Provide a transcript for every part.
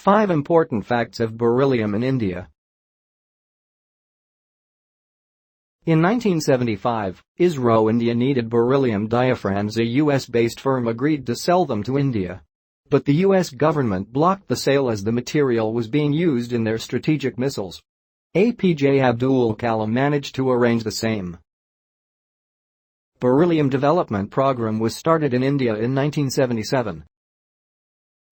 5 important facts of beryllium in India. In 1975, ISRO India needed beryllium diaphragms. A US-based firm agreed to sell them to India. But the US government blocked the sale as the material was being used in their strategic missiles. APJ Abdul Kalam managed to arrange the same. Beryllium Development program was started in India in 1977.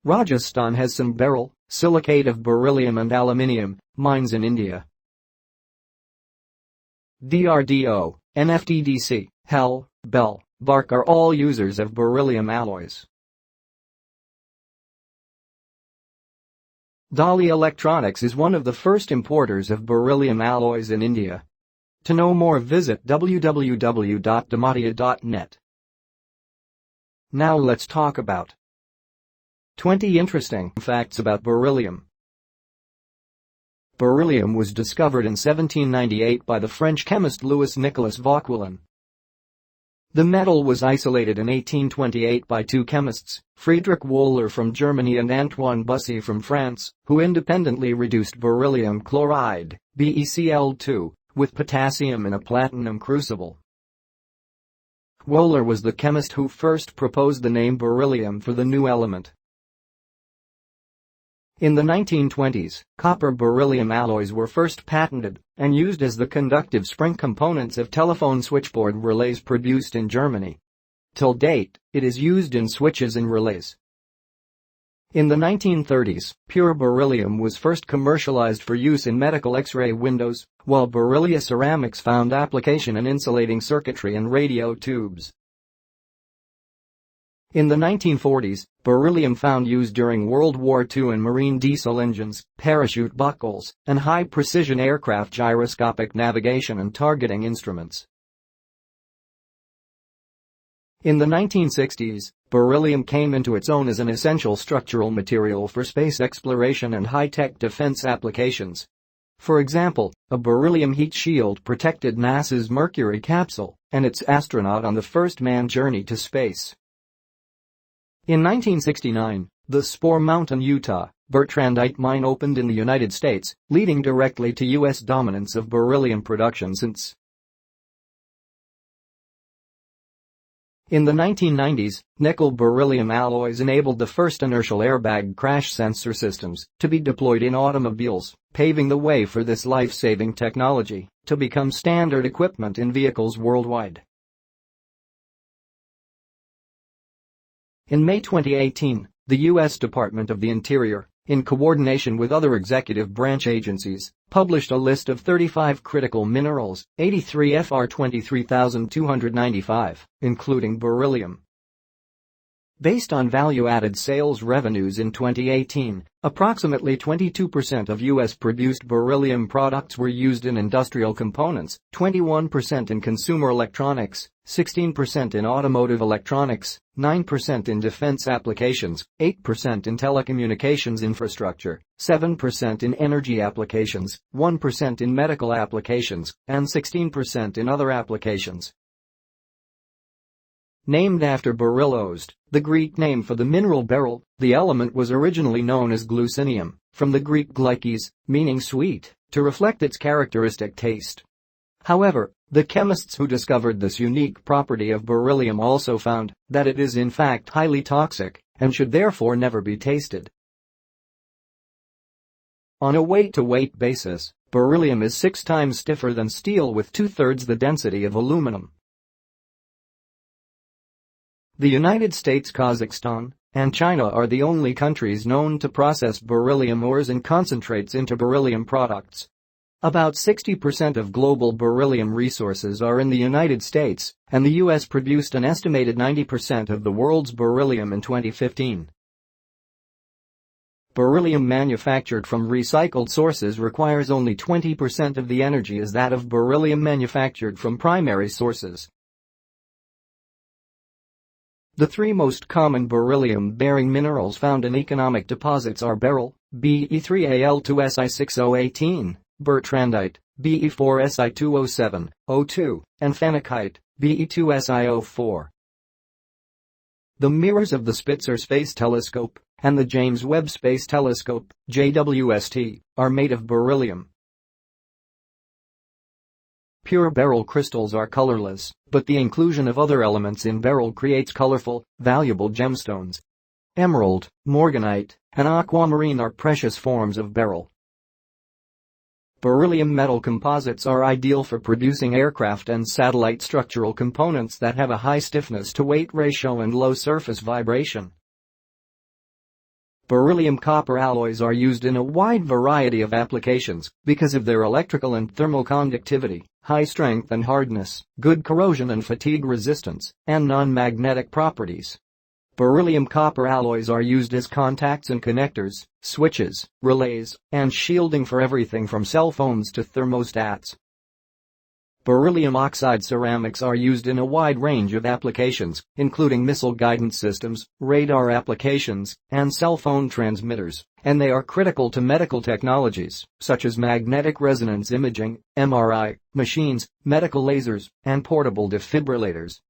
Rajasthan has some beryl, silicate of beryllium and aluminium mines in India. DRDO, NFTDC, HEL, BEL, BARC are all users of beryllium alloys. DALI Electronics is one of the first importers of beryllium alloys in India. To know more, visit www.domadia.net. Now let's talk about 20 interesting facts about beryllium. Beryllium was discovered in 1798 by the French chemist Nicolas Vauquelin. The metal was isolated in 1828 by two chemists, Friedrich Wöhler from Germany and Antoine Bussy from France, who independently reduced beryllium chloride, BeCl2, with potassium in a platinum crucible. Wöhler was the chemist who first proposed the name beryllium for the new element. In the 1920s, copper-beryllium alloys were first patented and used as the conductive spring components of telephone switchboard relays produced in Germany. Till date, it is used in switches and relays. In the 1930s, pure beryllium was first commercialized for use in medical X-ray windows, while beryllium ceramics found application in insulating circuitry and radio tubes. In the 1940s, beryllium found use during World War II in marine diesel engines, parachute buckles, and high-precision aircraft gyroscopic navigation and targeting instruments. In the 1960s, beryllium came into its own as an essential structural material for space exploration and high-tech defense applications. For example, a beryllium heat shield protected NASA's Mercury capsule and its astronaut on the first manned journey to space. In 1969, the Spor Mountain, Utah, Bertrandite mine opened in the United States, leading directly to U.S. dominance of beryllium production since. In the 1990s, nickel-beryllium alloys enabled the first inertial airbag crash sensor systems to be deployed in automobiles, paving the way for this life-saving technology to become standard equipment in vehicles worldwide. In May 2018, the U.S. Department of the Interior, in coordination with other executive branch agencies, published a list of 35 critical minerals, 83 Fr 23,295, including beryllium. Based on value-added sales revenues in 2018, approximately 22% of U.S.-produced beryllium products were used in industrial components, 21% in consumer electronics, 16% in automotive electronics, 9% in defense applications, 8% in telecommunications infrastructure, 7% in energy applications, 1% in medical applications, and 16% in other applications. Named after beryllosed, the Greek name for the mineral beryl, the element was originally known as glucinium, from the Greek glykeis, meaning sweet, to reflect its characteristic taste. However, the chemists who discovered this unique property of beryllium also found that it is in fact highly toxic and should therefore never be tasted. On a weight-to-weight basis, beryllium is 6 times stiffer than steel with 2/3 the density of aluminum. The United States, Kazakhstan, and China are the only countries known to process beryllium ores and concentrates into beryllium products. About 60% of global beryllium resources are in the United States, and the U.S. produced an estimated 90% of the world's beryllium in 2015. Beryllium manufactured from recycled sources requires only 20% of the energy as that of beryllium manufactured from primary sources. The 3 most common beryllium-bearing minerals found in economic deposits are beryl, Be3Al2Si6018, Bertrandite, Be4Si207, O2, and phenakite, Be2Si04. The mirrors of the Spitzer Space Telescope and the James Webb Space Telescope, JWST, are made of beryllium. Pure beryl crystals are colorless, but the inclusion of other elements in beryl creates colorful, valuable gemstones. Emerald, morganite, and aquamarine are precious forms of beryl. Beryllium metal composites are ideal for producing aircraft and satellite structural components that have a high stiffness-to-weight ratio and low surface vibration. Beryllium-copper alloys are used in a wide variety of applications because of their electrical and thermal conductivity, high strength and hardness, good corrosion and fatigue resistance, and non-magnetic properties. Beryllium-copper alloys are used as contacts and connectors, switches, relays, and shielding for everything from cell phones to thermostats. Beryllium oxide ceramics are used in a wide range of applications, including missile guidance systems, radar applications, and cell phone transmitters, and they are critical to medical technologies, such as magnetic resonance imaging, MRI, machines, medical lasers, and portable defibrillators.